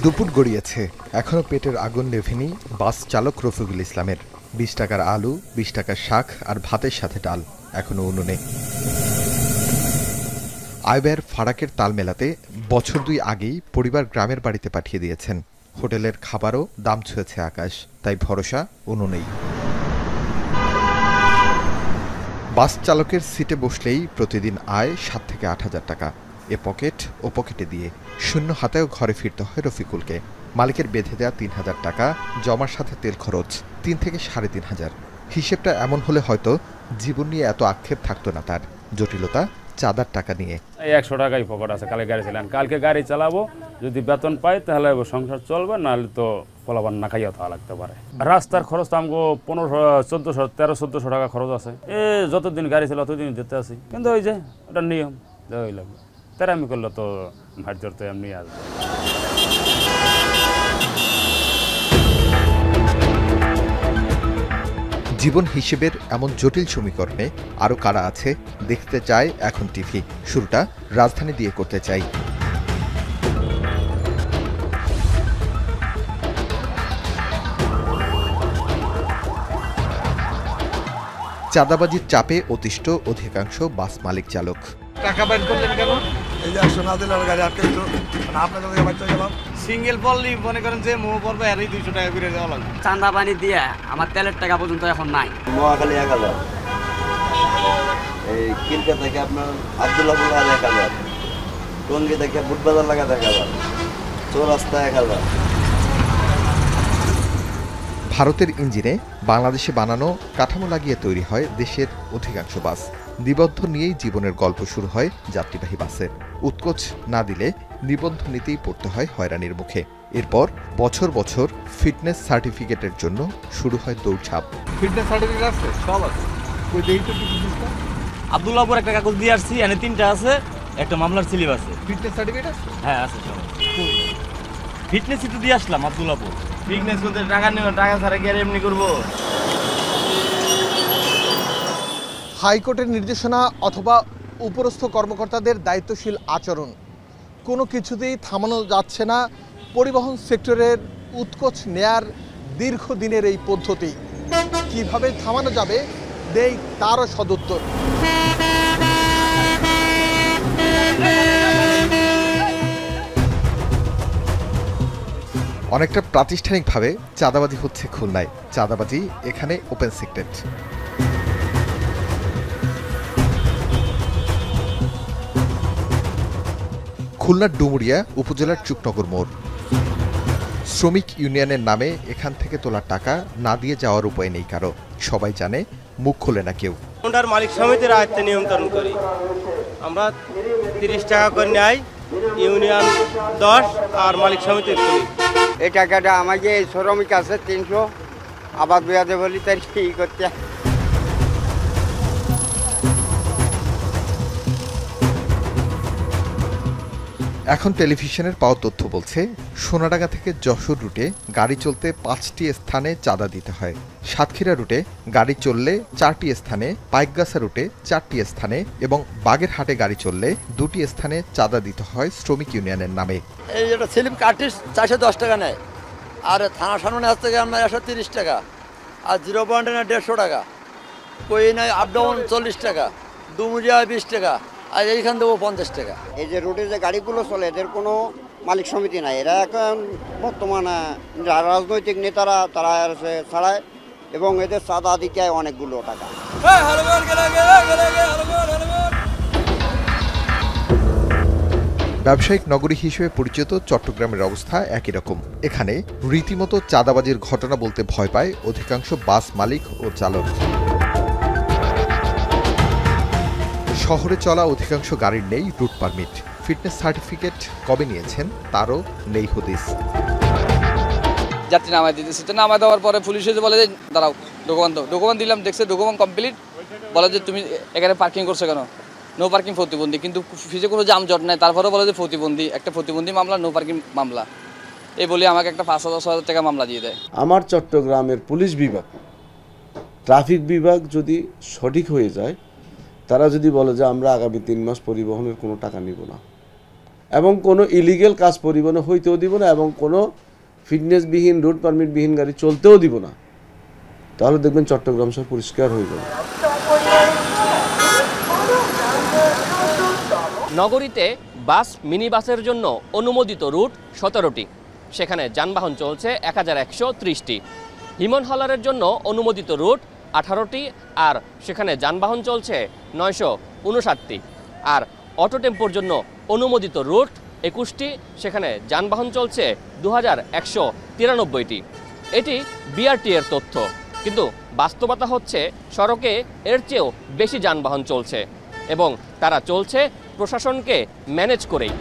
দুপুর গড়িয়েছে, এখনো পেটের আগুন নেভেনি বাস চালক রফিকুল ইসলামের। ২০ টাকার আলু, ২০ টাকার শাক আর ভাতের সাথে ডাল এখনো উনুনে। আয় ব্যয়ের ফারাকের তাল মেলাতে বছর ২ আগেই পরিবার গ্রামের বাড়িতে পাঠিয়ে দিয়েছেন। হোটেলের খাবারও দাম ছুঁয়েছে আকাশ, তাই ভরসা উনুনেই। বাস চালকের সিটে বসলেই প্রতিদিন আয় ৭ থেকে ৮ হাজার টাকা। এ পকেট ও পকেটে দিয়ে শূন্য হাতেও ঘরে ফিরতে হয় রফিকুলকে। মালিকের বেঁধে দেয়া ৩ হাজার টাকা, জমার সাথে তেল খরচ ৩ থেকে ৩.৫ হাজার। হিসেবটা এমন হলে হয়তো জীবন নিয়ে এত আক্ষেপ থাকতো না তার। জটিলতা চাঁদার টাকা নিয়ে। ১০০ টাকাই পকেট আছে, কালকে গাড়ি চালান, কালকে গাড়ি চালাবো, যদি বেতন পাই তাহলে সংসার চলবে, নাহলে তো ফলাবান না খাইয়া থাকা লাগতে পারে। রাস্তার খরচ তো আমাকে ১৫00, ১৩00 টাকা খরচ আছে। যতদিন গাড়ি চালা ততদিন যেতে আসি, কিন্তু ওই যে ওটা নিয়ম ওই লাগবে, তেরামি করলে তো ভাট ধরতে এমনি আসবে। জীবন হিসেবের এমন জটিল সমীকরণে আরও কারা আছে দেখতে চায় এখন টিভি। শুরুটা রাজধানী দিয়ে করতে চাই। চাঁদাবাজির চাপে অতিষ্ঠ অধিকাংশ বাস মালিক চালক। টাকা বাইর করলেন কেন? এই যে ১০০ না দিলে গাড়ি আটকে দিত, আপনাদের কাছে বাচ্চা গেলাম। সিঙ্গেল পড়লি মনে করেন যে মোহ পড়বে আর ২০০ টাকা করে দেওয়া লাগবে। চাঁদা পানি দিয়ে আমার তেলের টাকা পর্যন্ত এখন নাই। নোয়াখালী ১,০০০, এই কিলকা থেকে আপনার আবদুল্লাপুর ১,০০০, টঙ্গী থেকে বুটবাজার লাগা ১,০০০, চৌরাস্তা ১,০০০। ভারতের ইঞ্জিনে বাংলাদেশে বানানো কাঠামো লাগিয়ে তৈরি হয় দেশের অধিকাংশ বাস। নিবন্ধ নিয়েই জীবনের গল্প শুরু হয় যাত্রীবাহী বাসের। উৎকোচ না দিলে নিবন্ধ নিতেই পড়তে হয় হয়রানির মুখে। এরপর বছর বছর ফিটনেস সার্টিফিকেটের জন্য শুরু হয় দৌড়ঝাঁপ। ফিটনেস সার্টিফিকেট আছে, সব আছে। ওই দেই তো কিছু জিনিসটা। আব্দুল্লাহপুর একটা কাগজ দিয়ে আসছি, এনে ৩টা আছে, একটা মামলার স্লিপ আছে। ফিটনেস সার্টিফিকেট আছে? হ্যাঁ আছে সব। ফিটনেসই তো দিয়ে আসলাম আব্দুল্লাহপুর। ফিটনেস করতে টাকা নেবেন, টাকা ছাড়া কি আর এমনি করবো? হাইকোর্টের নির্দেশনা অথবা উপরস্থ কর্মকর্তাদের দায়িত্বশীল আচরণ কোনো কিছুতেই থামানো যাচ্ছে না পরিবহন সেক্টরের উৎকোচ নেয়ার দীর্ঘদিনের এই পদ্ধতি। কিভাবে থামানো যাবে দেই তারও সদুত্তর। অনেকটা প্রাতিষ্ঠানিকভাবে চাঁদাবাজি হচ্ছে খুলনায়। চাঁদাবাজি এখানে ওপেন সিক্রেট। খুলনার ডুমুরিয়া উপজেলার চুকনগর মোড়। শ্রমিক ইউনিয়নের নামে এখান থেকে তোলা টাকা না দিয়ে যাওয়ার উপায় নেই কারো। সবাই জানে, মুখ খোলে না কেউ। আমরা মালিক সমিতির আয়ত্তে নিয়ন্ত্রণ করি। আমরা ৩০ টাকা করে নেই, ইউনিয়ন ১০ আর মালিক সমিতির করি। এই টাকাটা আমাকে শ্রমিক আছে ৩০০, আবার বেয়াদে বলি তার কি করতে। এখন টেলিভিশনের পাওয়া তথ্য বলছে, সোনাডাঙ্গা থেকে যশোর রুটে গাড়ি চলতে ৫টি স্থানে চাঁদা দিতে হয়। সাতক্ষীরা রুটে গাড়ি চললে ৪টি স্থানে, পাইকগাছা রুটে ৪টি স্থানে এবং বাগেরহাটে গাড়ি চললে 2টি স্থানে চাঁদা দিতে হয় শ্রমিক ইউনিয়নের নামে। এই যেটা স্লিপ কাটিস ৪১০ টাকা নেয়, আর থানা সামনে আসতে গিয়ে আমরা ১৩০ টাকা, আর 0 পয়েন্টে নেয় ১৫০ টাকা, কই নেয় আপ ডাউন ৪০ টাকা, ডুমুরিয়া ২০ টাকা, আর এইখান দেবো ৫০ টাকা। এই যে রুটে যে গাড়িগুলো চলে এদের কোনো মালিক সমিতি নাই। এরা এখন বর্তমানে রাজনৈতিক নেতারা তারা ছাড়ায় এবং এদের চাঁদা দিকে অনেকগুলো টাকা। ব্যবসায়িক নগরী হিসেবে পরিচিত চট্টগ্রামের অবস্থা একই রকম। এখানে রীতিমতো চাঁদাবাজির ঘটনা বলতে ভয় পায় অধিকাংশ বাস মালিক ও চালক। শহরে চলা অধিকাংশ গাড়ির নেই রুট পারমিট। ফিটনেস সার্টিফিকেট কবে নিয়েছেন তারও নেই হদিস। যাত্রী নামাই দিতেছে, তো নামাই দেওয়ার পরে পুলিশ এসে বলে যে দাঁড়াও ডকুমেন্ট দাও। ডকুমেন্ট দিলাম, দেখছে ডকুমেন্ট কমপ্লিট, বলে যে তুমি এখানে পার্কিং করছো কেন? নো পার্কিং প্রতিবন্ধী, কিন্তু ফিজে কোনো যানজট নাই, তারপরে বলে যে প্রতিবন্ধী, একটা প্রতিবন্ধী মামলা, নো পার্কিং মামলা, এই বলে আমাকে একটা ৫,০০০ টাকা মামলা দিয়ে দেয়। আমার চট্টগ্রামের পুলিশ বিভাগ, ট্রাফিক বিভাগ যদি সঠিক হয়ে যায়, তারা যদি বলে যে আমরা আগামী 3 মাস পরিবহনের কোনো টাকা নিব না, এবং কোনো ইলিগেল কাজ পরিবহনে হইতেও দিব না, এবং কোনো ফিটনেসবিহীন রুট পারমিটবিহীন গাড়ি চলতেও দিব না। তাহলে দেখবেন চট্টগ্রাম শহর পরিষ্কার হয়ে যাবে। নগরীতে বাস মিনি বাসের জন্য অনুমোদিত রুট 17টি, সেখানে যানবাহন চলছে 1130টি। হিমন হলারের জন্য অনুমোদিত রুট 18টি, আর সেখানে যানবাহন চলছে 959টি। আর অটো টেম্পোর জন্য অনুমোদিত রুট 21টি, সেখানে যানবাহন চলছে 2193টি। এটি বিআরটি এর তথ্য, কিন্তু বাস্তবতা হচ্ছে সড়কে এর চেয়েও বেশি যানবাহন চলছে, এবং তারা চলছে প্রশাসনকে ম্যানেজ করেই।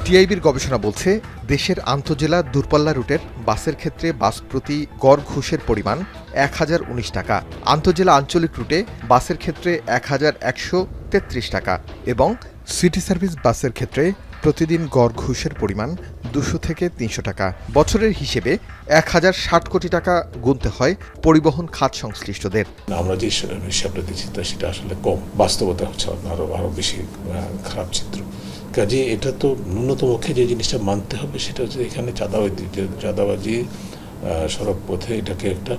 টিআইবির গবেষণা বলছে, দেশের আন্তজেলা দূরপাল্লা রুটের বাসের ক্ষেত্রে বাস প্রতি গড় ঘুষের পরিমাণ 1019 টাকা, আন্তজেলা আঞ্চলিক রুটে বাসের ক্ষেত্রে 1133 টাকা এবং সিটি সার্ভিস বাসের ক্ষেত্রে প্রতিদিন গড় ঘুষের পরিমাণ 200 থেকে 300 টাকা। বছরের হিসেবে 1060 কোটি টাকা গুনতে হয় পরিবহন খাত সংশ্লিষ্টদের। আমরা যে হিসাবটা দিচ্ছি সেটা আসলে কম, বাস্তবতা হচ্ছে আরো বেশি খারাপ চিত্র। কাজে এটা তো ন্যূনতম পক্ষে যে জিনিসটা মানতে হবে সেটা হচ্ছে এখানে চাঁদাবাজি সড়ক পথে এটাকে একটা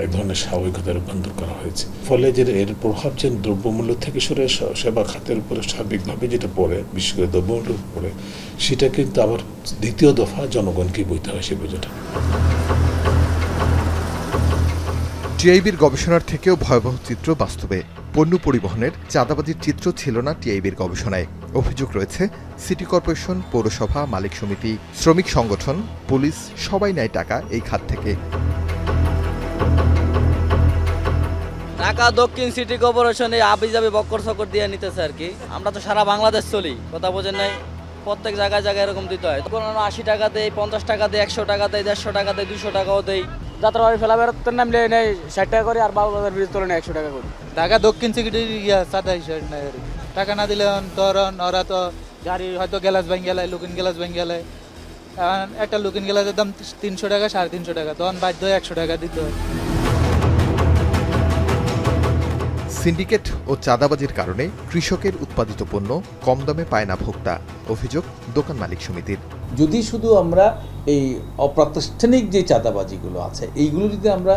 এক ধরনের স্বাভাবিকতায় রূপান্তর করা হয়েছে। ফলে যে এর প্রভাব যে দ্রব্যমূল্য থেকে সরে সেবা খাতের উপরে সার্বিকভাবে যেটা পড়ে, বিশেষ করে দ্রব্যমূল্যের উপরে, সেটা কিন্তু আবার দ্বিতীয় দফা জনগণকে বইতে হয় সে বোঝাটা। টিআইবির গবেষণার থেকেও ভয়াবহ চিত্র বাস্তবে। পণ্য পরিবহনের চাঁদাবাজির চিত্র ছিল না টিআইবির গবেষণায়। অভিযোগ রয়েছে সিটি কর্পোরেশন, পৌরসভা, মালিক সমিতি, শ্রমিক সংগঠন, পুলিশ সবাই নেয় টাকা এই খাত থেকে। ঢাকা দক্ষিণ সিটি কর্পোরেশনে আবিজাবি বক্কর সকর দিয়ে নিতেছে আর কি। আমরা তো সারা বাংলাদেশ চলি, কথা বোঝেন নাই, প্রত্যেক জায়গায় জায়গায় এরকম দিতে হয়। কোনো 80 টাকা দেয়, 50 টাকা দেয়, 100 টাকা দেয়, 150 টাকা দেয়, 200 টাকাও দেয়। যাত্রাবাড়ি ফেলা বেরোতে নামলে নেই 60 টাকা করে, আর বাবুবাজার ব্রিজ তোলে 100 টাকা করে। ঢাকা দক্ষিণ সিটি সাদা হিসাব নাই, টাকা না দিলে ধরুন ওরা তো গাড়ি হয়তো গ্যালাস ভেঙে গেলে, লুকিন গ্যালাস ভেঙে গেলে, একটা লুকিন গ্যালাসের দাম 300 টাকা, 350 টাকা, তখন বাধ্য 100 টাকা দিতে হয়। সিন্ডিকেট ও চাঁদাবাজির কারণে কৃষকের উৎপাদিত পণ্য কম দামে পায় না ভোক্তা, অভিযোগ দোকান মালিক সমিতির। যদি শুধু আমরা এই অপ্রাতিষ্ঠানিক যে চাঁদাবাজিগুলো আছে এইগুলো যদি আমরা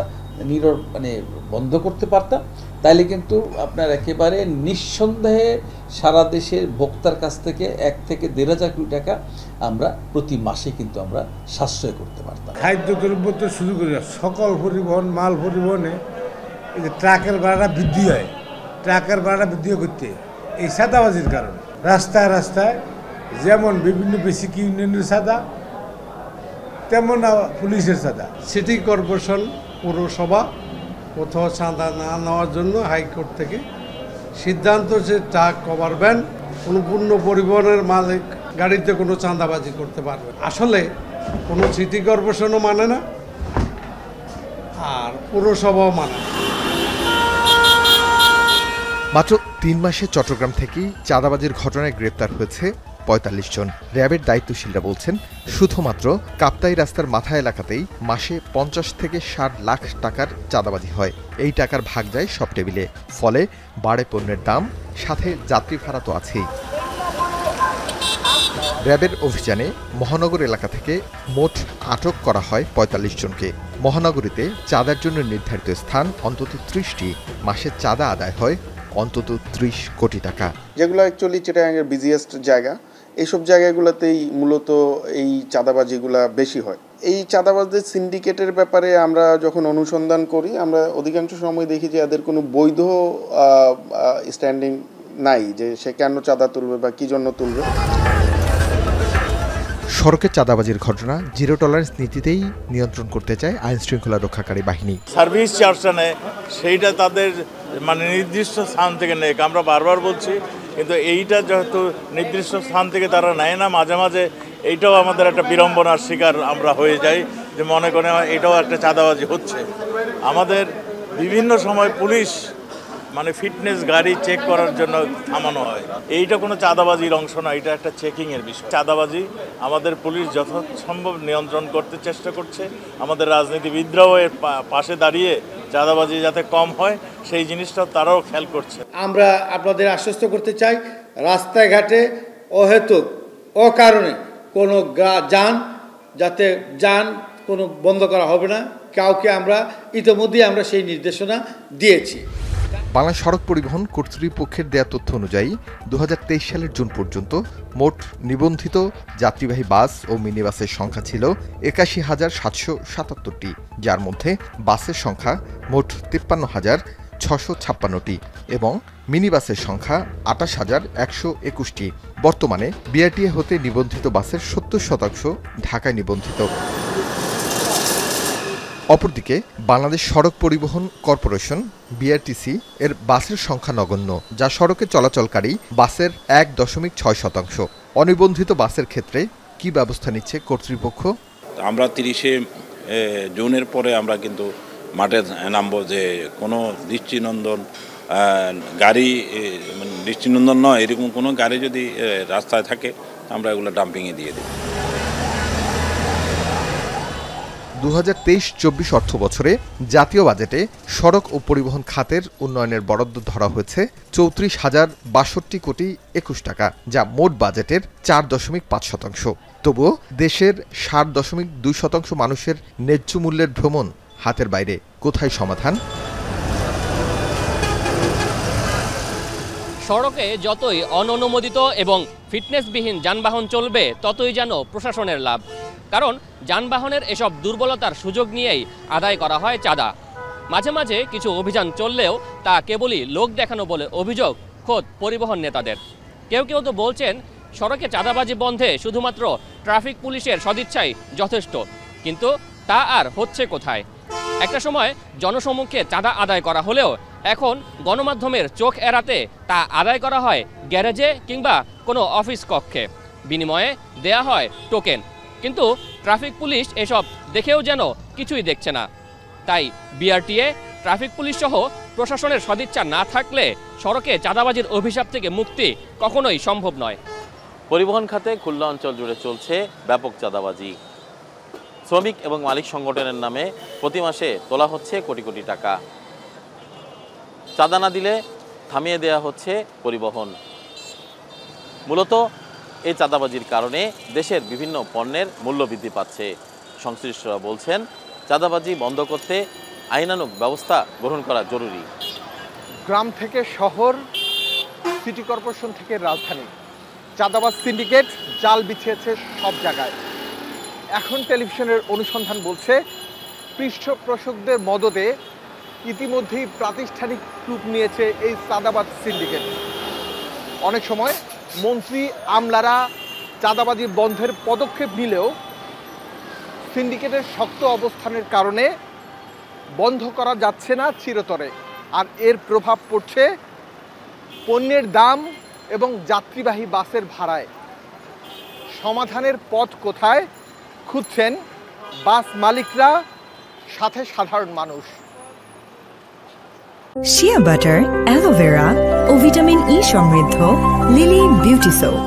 বন্ধ করতে পারতাম, তাহলে কিন্তু আপনার একেবারে নিঃসন্দেহে সারা দেশের ভোক্তার কাছ থেকে 1 থেকে 1,500 কোটি টাকা আমরা প্রতি মাসে কিন্তু আমরা সাশ্রয় করতে পারতাম। খাদ্যদ্রব্য তো শুরু করে সকল পরিবহন, মাল পরিবহনে এই যে ট্রাকের ভাড়া বৃদ্ধি হয়, ট্রাকের ভাড়া বৃদ্ধি করতে এই চাঁদাবাজির কারণে রাস্তায় রাস্তায় যেমন বিভিন্ন বেসিক ইউনিয়নের চাঁদা, তেমন পুলিশের চাঁদা। সিটি কর্পোরেশন, পৌরসভা কোথাও চাঁদা না নেওয়ার জন্য হাইকোর্ট থেকে সিদ্ধান্ত যে ট্রাক কভার ভ্যান কোনো পূর্ণ পরিবহনের মালিক গাড়িতে কোনো চাঁদাবাজি করতে পারবে। আসলে কোনো সিটি কর্পোরেশনও মানে না, আর পৌরসভাও মানে না। মাত্র 3 মাসে চট্টগ্রাম থেকেই চাঁদাবাজির ঘটনায় গ্রেপ্তার হয়েছে 45 জন। র্যাবের দায়িত্বশীলরা বলছেন, শুধুমাত্র কাপ্তাই রাস্তার মাথা এলাকাতেই মাসে 50 থেকে 60 লাখ টাকার চাঁদাবাজি হয়। এই টাকার ভাগ যায় সব টেবিলে, ফলে বাড়ে পণ্যের দাম, সাথে যাত্রী ভাড়া তো আছেই। র্যাবের অভিযানে মহানগর এলাকা থেকে মোট আটক করা হয় 45 জনকে। মহানগরীতে চাঁদার জন্য নির্ধারিত স্থান অন্তত 30টি। মাসে চাঁদা আদায় হয় অন্তত 30 কোটি টাকা। যেগুলো অ্যাকচুয়ালি চিটাগাংয়ের বিজিয়েস্ট জায়গা, এইসব জায়গাগুলোতেই মূলত এই চাঁদাবাজিগুলা বেশি হয়। এই চাঁদাবাজদের সিন্ডিকেটের ব্যাপারে আমরা যখন অনুসন্ধান করি, আমরা অধিকাংশ সময় দেখি যে এদের কোনো বৈধ স্ট্যান্ডিং নাই, যে সে কেন চাঁদা তুলবে বা কী জন্য তুলবে। সড়কে চাঁদাবাজির ঘটনা জিরো টলারেন্স নীতিতেই নিয়ন্ত্রণ করতে চায় আইন শৃঙ্খলা রক্ষাকারী বাহিনী। সার্ভিস চার্জটা নেয়, সেইটা তাদের নির্দিষ্ট স্থান থেকে নেয়, আমরা বারবার বলছি, কিন্তু এইটা যেহেতু নির্দিষ্ট স্থান থেকে তারা নেয় না, মাঝে মাঝে এইটাও আমাদের একটা বিড়ম্বনার শিকার আমরা হয়ে যাই, যে মনে করেন এটাও একটা চাঁদাবাজি হচ্ছে। আমাদের বিভিন্ন সময় পুলিশ মানে ফিটনেস গাড়ি চেক করার জন্য থামানো হয়। এইটা কোনো চাঁদাবাজির অংশ না, এটা একটা চেকিংয়ের বিষয়। চাঁদাবাজি আমাদের পুলিশ যথাসম্ভব নিয়ন্ত্রণ করতে চেষ্টা করছে। আমাদের রাজনীতিবিদরাও এর পাশে দাঁড়িয়ে চাঁদাবাজি যাতে কম হয় সেই জিনিসটা তারাও খেয়াল করছে। আমরা আপনাদের আশ্বস্ত করতে চাই, রাস্তাঘাটে অহেতুক অকারণে কোনো যান কোনো বন্ধ করা হবে না। কাউকে আমরা ইতিমধ্যেই আমরা সেই নির্দেশনা দিয়েছি। বাংলা সড়ক পরিবহন কর্তৃপক্ষের দেয়া তথ্য অনুযায়ী 2023 সালের জুন পর্যন্ত মোট নিবন্ধিত যাত্রীবাহী বাস ও মিনি বাসের সংখ্যা ছিল 81,777টি, যার মধ্যে বাসের সংখ্যা মোট 53,656টি এবং মিনি বাসের সংখ্যা 28,121টি। বর্তমানে বিআরটিএ হতে নিবন্ধিত বাসের 70% ঢাকায় নিবন্ধিত। অপরদিকে বাংলাদেশ সড়ক পরিবহন কর্পোরেশন বিআরটিসি এর বাসের সংখ্যা নগণ্য, যা সড়কে চলাচলকারী বাসের 1.6%। অনিবন্ধিত বাসের ক্ষেত্রে কি ব্যবস্থা নিচ্ছে কর্তৃপক্ষ? আমরা 30শে জুনের পরে আমরা কিন্তু মাঠে নামবো যে কোনো দৃষ্টিনন্দন গাড়ি, দৃষ্টিনন্দন নয় এরকম কোনো গাড়ি যদি রাস্তায় থাকে আমরা এগুলো ডাম্পিংয়ে দিয়ে দিই। 2023-24 অর্থ বছরে জাতীয় বাজেটে সড়ক ও পরিবহন খাতের উন্নয়নের বরাদ্দ ধরা হয়েছে 34,062 কোটি 21 টাকা, যা মোট বাজেটের 4.5%। তবুও দেশের 60.2% মানুষের ন্যায্য মূল্যের ভ্রমণ হাতের বাইরে। কোথায় সমাধান? সড়কে যতই অননুমোদিত এবং ফিটনেসবিহীন যানবাহন চলবে ততই যেন প্রশাসনের লাভ। কারণ যানবাহনের এসব দুর্বলতার সুযোগ নিয়েই আদায় করা হয় চাঁদা। মাঝে মাঝে কিছু অভিযান চললেও তা কেবলই লোক দেখানো বলে অভিযোগ খোদ পরিবহন নেতাদের। কেউ কেউ তো বলছেন সড়কে চাঁদাবাজি বন্ধে শুধুমাত্র ট্রাফিক পুলিশের সদিচ্ছাই যথেষ্ট, কিন্তু তা আর হচ্ছে কোথায়? একটা সময় জনসমক্ষে চাঁদা আদায় করা হলেও এখন গণমাধ্যমের চোখ এড়াতে তা আদায় করা হয় গ্যারেজে কিংবা কোনো অফিস কক্ষে, বিনিময়ে দেয়া হয় টোকেন। কিন্তু ট্রাফিক পুলিশ এসব দেখেও যেন কিছুই দেখছে না। তাই বিআরটিএ, ট্রাফিক পুলিশ সহ প্রশাসনের সদিচ্ছা না থাকলে সড়কে চাঁদাবাজির অভিশাপ থেকে মুক্তি কখনোই সম্ভব নয়। পরিবহন খাতে খুলনা অঞ্চল জুড়ে চলছে ব্যাপক চাঁদাবাজি। শ্রমিক এবং মালিক সংগঠনের নামে প্রতি মাসে তোলা হচ্ছে কোটি কোটি টাকা। চাঁদা না দিলে থামিয়ে দেয়া হচ্ছে পরিবহন। মূলত এই চাঁদাবাজির কারণে দেশের বিভিন্ন পণ্যের মূল্য বৃদ্ধি পাচ্ছে। সংশ্লিষ্টরা বলছেন চাঁদাবাজি বন্ধ করতে আইনানুগ ব্যবস্থা গ্রহণ করা জরুরি। গ্রাম থেকে শহর, সিটি কর্পোরেশন থেকে রাজধানী, চাঁদাবাজ সিন্ডিকেট জাল বিছিয়েছে সব জায়গায়। এখন টেলিভিশনের অনুসন্ধান বলছে পৃষ্ঠপোষকদের মদদে ইতিমধ্যেই প্রাতিষ্ঠানিক রূপ নিয়েছে এই চাঁদাবাজ সিন্ডিকেট। অনেক সময় মন্ত্রী আমলারা চাঁদাবাজি বন্ধের পদক্ষেপ নিলেও সিন্ডিকেটের শক্ত অবস্থানের কারণে বন্ধ করা যাচ্ছে না চিরতরে। আর এর প্রভাব পড়ছে পণ্যের দাম এবং যাত্রীবাহী বাসের ভাড়ায়। সমাধানের পথ কোথায় খুঁজছেন বাস মালিকরা, সাথে সাধারণ মানুষ। শিয়া বাটার, অ্যালোভেরা ও ভিটামিন ই সমৃদ্ধ লিলি বিউটি সোপ।